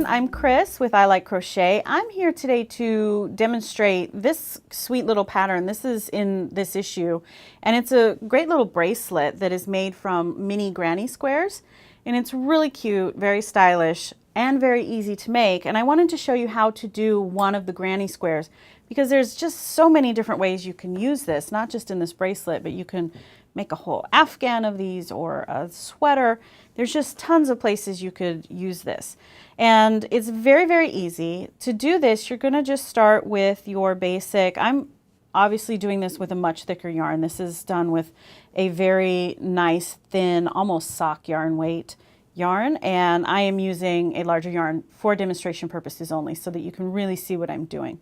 I'm Chris with I Like Crochet. I'm here today to demonstrate this sweet little pattern. This is in this issue, and it's a great little bracelet that is made from mini granny squares, and it's really cute, very stylish, and very easy to make. And I wanted to show you how to do one of the granny squares because there's just so many different ways you can use this, not just in this bracelet, but you can make a whole afghan of these or a sweater. There's just tons of places you could use this. And it's very, very easy. To do this, you're gonna just start with your basic, I'm obviously doing this with a much thicker yarn. This is done with a very nice, thin, almost sock yarn weight yarn. And I am using a larger yarn for demonstration purposes only so that you can really see what I'm doing.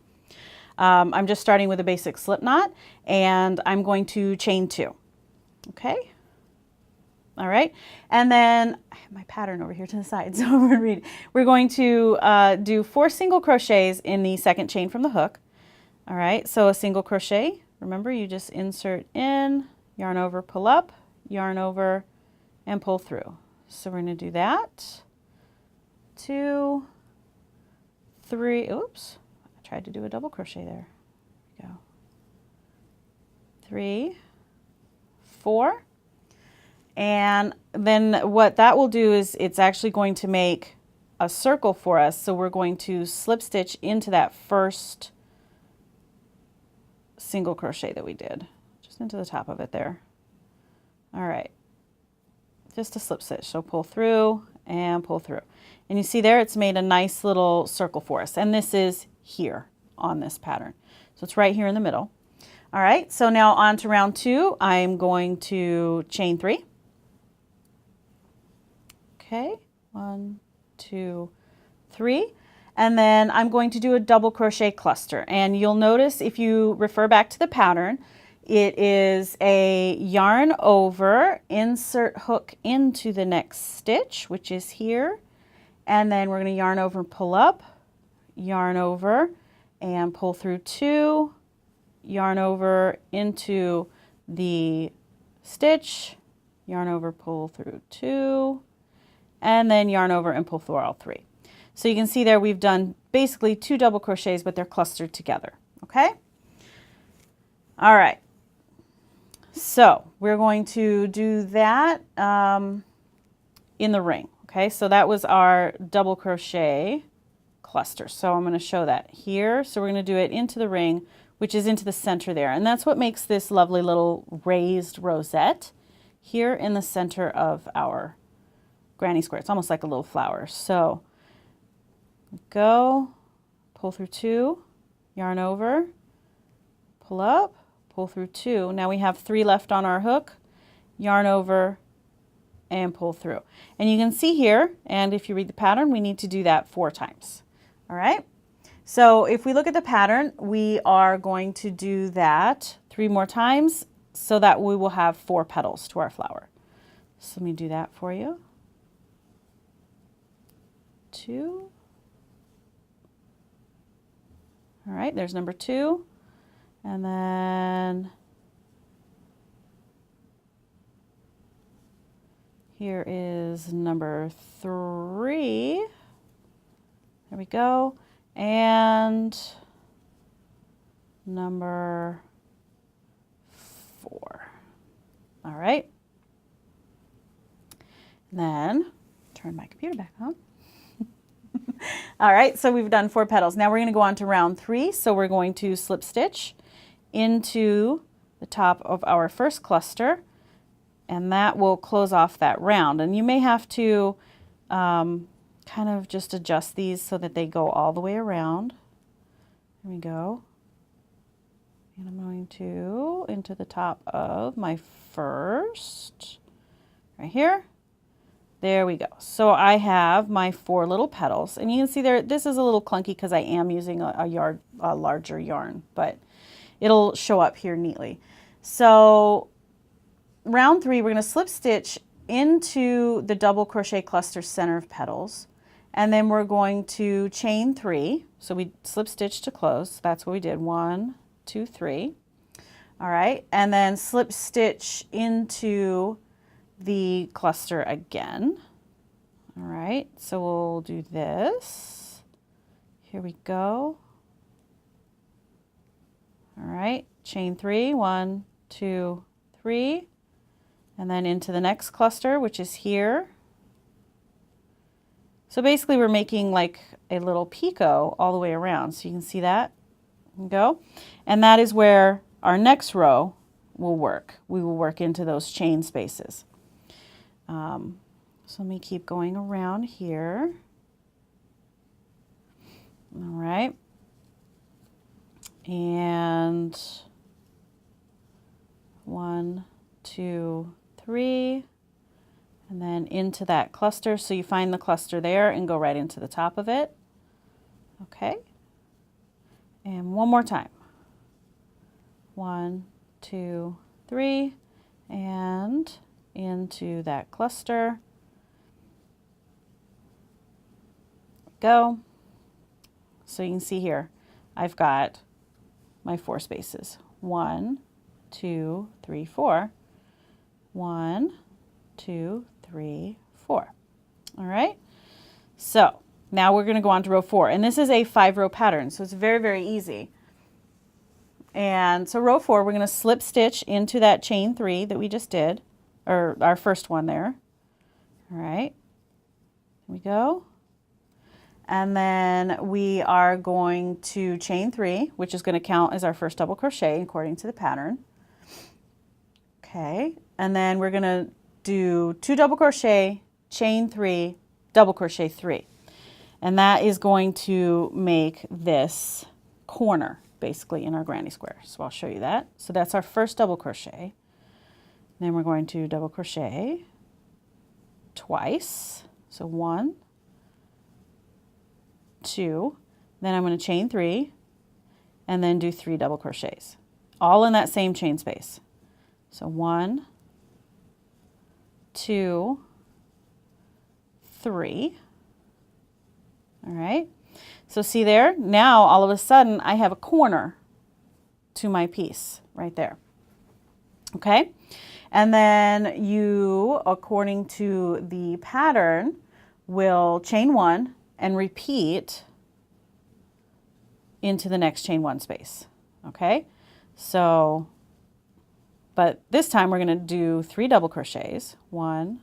I'm just starting with a basic slip knot, and I'm going to chain 2. Okay. All right. And then I have my pattern over here to the side, so we're going to do 4 single crochets in the second chain from the hook. All right. So a single crochet, remember you just insert in, yarn over, pull up, yarn over, and pull through. So we're going to do that. 2, 3, oops, I tried to do a double crochet there. There we go. 3, 4, and then what that will do is it's actually going to make a circle for us. So we're going to slip stitch into that first single crochet that we did, just into the top of it there. All right, just a slip stitch. So pull through and pull through, and you see there it's made a nice little circle for us, and this is here on this pattern, so it's right here in the middle. All right, so now on to round 2. I'm going to chain 3. Okay, 1, 2, 3. And then I'm going to do a double crochet cluster. And you'll notice if you refer back to the pattern, it is a yarn over, insert hook into the next stitch, which is here. And then we're going to yarn over, pull up, yarn over, and pull through 2. Yarn over into the stitch, yarn over, pull through 2, and then yarn over and pull through all 3. So you can see there we've done basically 2 double crochets, but they're clustered together. Okay? All right. So we're going to do that in the ring. Okay, so that was our double crochet cluster. So I'm going to show that here. So we're going to do it into the ring, which is into the center there. And that's what makes this lovely little raised rosette here in the center of our granny square. It's almost like a little flower. So go, pull through 2, yarn over, pull up, pull through 2. Now we have 3 left on our hook, yarn over, and pull through. And you can see here, and if you read the pattern, we need to do that 4 times. All right? So if we look at the pattern, we are going to do that 3 more times so that we will have 4 petals to our flower. So let me do that for you. 2. All right, there's number 2. And then here is number 3. There we go. And number 4. All right. And then turn my computer back on. All right, so we've done 4 petals. Now we're going to go on to round 3. So we're going to slip stitch into the top of our first cluster, and that will close off that round. And you may have to kind of just adjust these so that they go all the way around. There we go. And I'm going to into the top of my first, right here. There we go. So I have my 4 little petals, and you can see there, this is a little clunky because I am using a larger yarn, but it'll show up here neatly. So round 3, we're going to slip stitch into the double crochet cluster center of petals, and then we're going to chain 3. So we slip stitch to close. That's what we did. 1, 2, 3. All right, and then slip stitch into the cluster again. All right, so we'll do this. Here we go. All right, chain 3, 1, 2, 3, and then into the next cluster, which is here. So basically we're making like a little picot all the way around. So you can see that. Go. And that is where our next row will work. We will work into those chain spaces. So let me keep going around here. All right. And 1, 2, 3, and then into that cluster. So you find the cluster there and go right into the top of it. Okay. And one more time. 1, 2, 3, and into that cluster. Go. So you can see here, I've got my 4 spaces. 1, 2, 3, 4. 1, 2, 3, 4. All right. So now we're going to go on to row 4, and this is a 5-row pattern, so it's very, very easy. And so row 4, we're going to slip stitch into that chain 3 that we just did, or our first one there. All right. Here we go. And then we are going to chain 3, which is going to count as our first double crochet according to the pattern. Okay. And then we're going to do 2 double crochet, chain 3, double crochet 3. And that is going to make this corner basically in our granny square. So I'll show you that. So that's our first double crochet. Then we're going to double crochet twice. So 1, 2, then I'm going to chain 3 and then do 3 double crochets, all in that same chain space. So 1, 2, 3. All right. So see there, now all of a sudden I have a corner to my piece right there. Okay. And then you, according to the pattern, will chain 1 and repeat into the next chain 1 space. Okay. So, but this time we're going to do 3 double crochets. 1,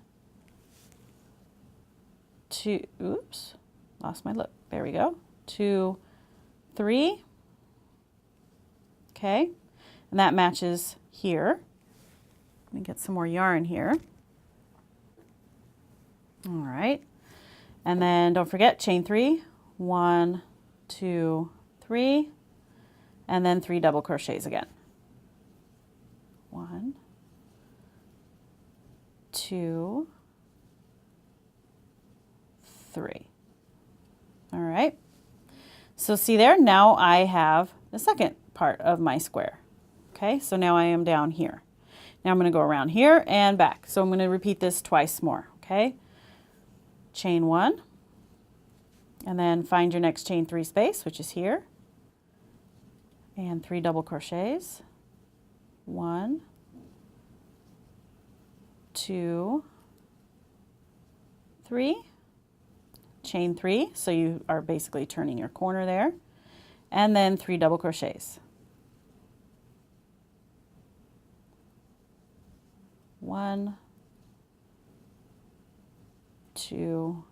2, oops, lost my look. There we go. 2, 3. Okay. And that matches here. Let me get some more yarn here. All right. And then don't forget chain 3, 1, 2, 3, and then 3 double crochets again. 1, 2, 3. All right. So see there, now I have the second part of my square. Okay, so now I am down here. Now I'm going to go around here and back. So I'm going to repeat this twice more. Okay. Chain 1, and then find your next chain 3 space, which is here, and 3 double crochets. 1, 2, 3, chain 3, so you are basically turning your corner there, and then 3 double crochets. 1, 2,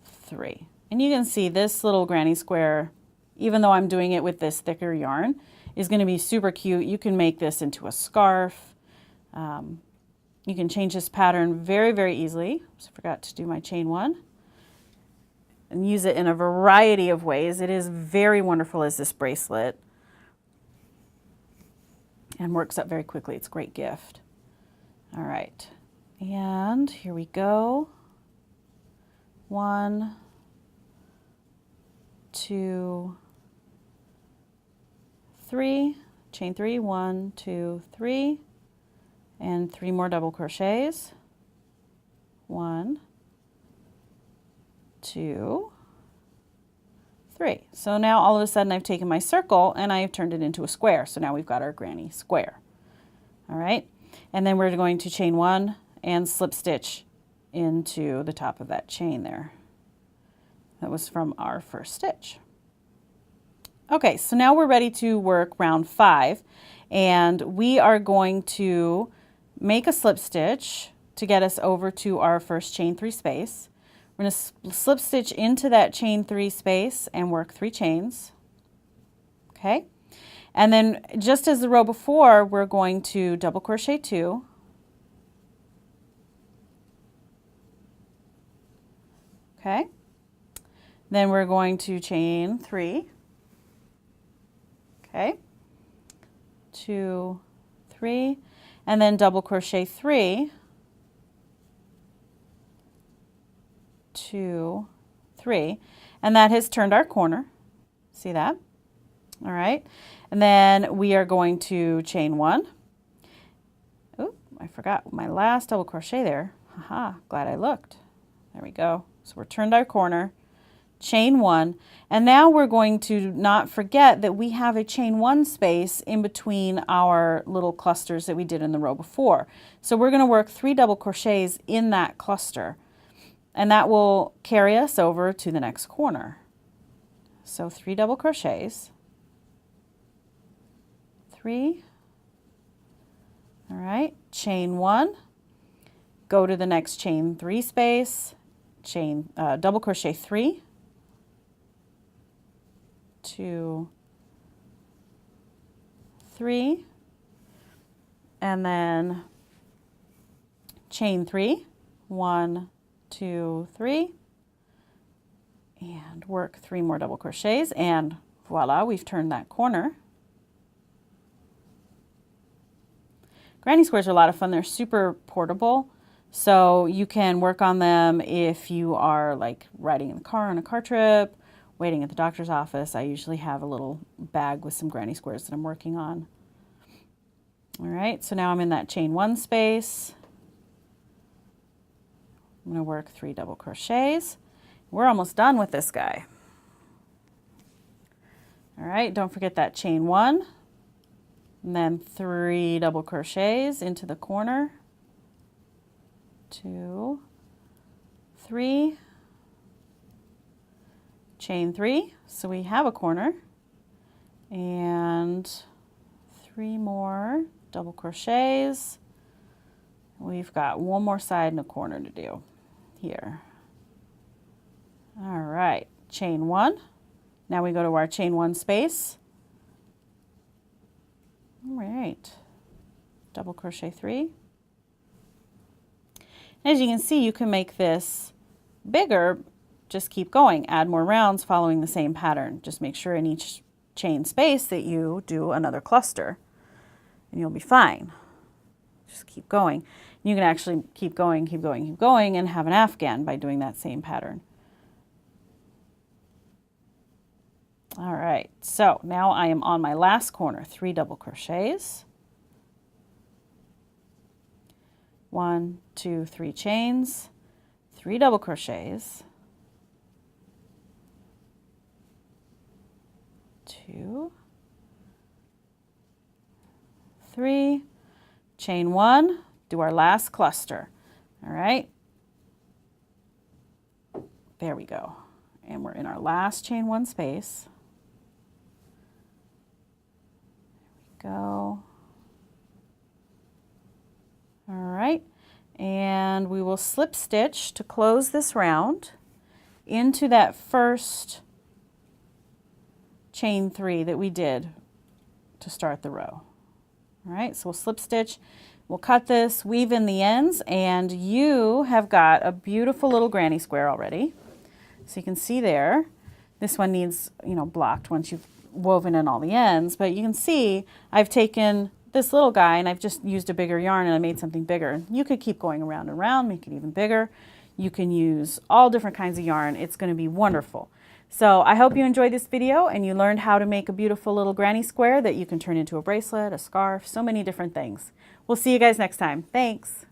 3. And you can see this little granny square, even though I'm doing it with this thicker yarn, is going to be super cute. You can make this into a scarf. You can change this pattern very, very easily. So I forgot to do my chain 1. And use it in a variety of ways. It is very wonderful as this bracelet and works up very quickly. It's a great gift. All right. And here we go. 1, 2, 3, chain 3, 1, 2, 3, and 3 more double crochets. 1, 2, 3. So now all of a sudden I've taken my circle and I've turned it into a square. So now we've got our granny square. All right. And then we're going to chain 1 and slip stitch into the top of that chain there. That was from our first stitch. Okay, so now we're ready to work round 5, and we are going to make a slip stitch to get us over to our first chain 3 space. We're going to slip stitch into that chain 3 space and work 3 chains. Okay, and then just as the row before, we're going to double crochet 2. Okay, then we're going to chain 3. Okay, 2, 3, and then double crochet 3, 2, 3, and that has turned our corner. See that? All right, and then we are going to chain 1. Oh, I forgot my last double crochet there. Haha, glad I looked. There we go. So we're turned our corner, chain 1, and now we're going to not forget that we have a chain 1 space in between our little clusters that we did in the row before. So we're going to work 3 double crochets in that cluster, and that will carry us over to the next corner. So 3 double crochets, 3, all right, chain 1, go to the next chain 3 space, chain double crochet 3, 2, 3, and then chain 3, 1, 2, 3, and work 3 more double crochets, and voila, we've turned that corner. Granny squares are a lot of fun. They're super portable, so you can work on them if you are like riding in the car on a car trip, waiting at the doctor's office. I usually have a little bag with some granny squares that I'm working on. All right, so now I'm in that chain 1 space. I'm going to work 3 double crochets. We're almost done with this guy. All right, don't forget that chain 1, and then 3 double crochets into the corner. 2, 3, chain 3, so we have a corner, and 3 more double crochets. We've got 1 more side and a corner to do here. All right, chain 1. Now we go to our chain 1 space. All right, double crochet 3. As you can see, you can make this bigger. Just keep going, add more rounds following the same pattern. Just make sure in each chain space that you do another cluster, and you'll be fine. Just keep going. You can actually keep going, keep going, keep going, and have an afghan by doing that same pattern. All right, so now I am on my last corner, 3 double crochets. 1, 2, 3 chains, 3 double crochets, 2, 3, chain 1, do our last cluster. All right, there we go, and we're in our last chain 1 space. There we go. All right, and we will slip stitch to close this round into that first chain 3 that we did to start the row. All right, so we'll slip stitch, we'll cut this, weave in the ends, and you have got a beautiful little granny square already. So you can see there, this one needs, blocked once you've woven in all the ends, but you can see I've taken this little guy and I've just used a bigger yarn and I made something bigger. You could keep going around and around, make it even bigger. You can use all different kinds of yarn. It's going to be wonderful. So I hope you enjoyed this video and you learned how to make a beautiful little granny square that you can turn into a bracelet, a scarf, so many different things. We'll see you guys next time. Thanks.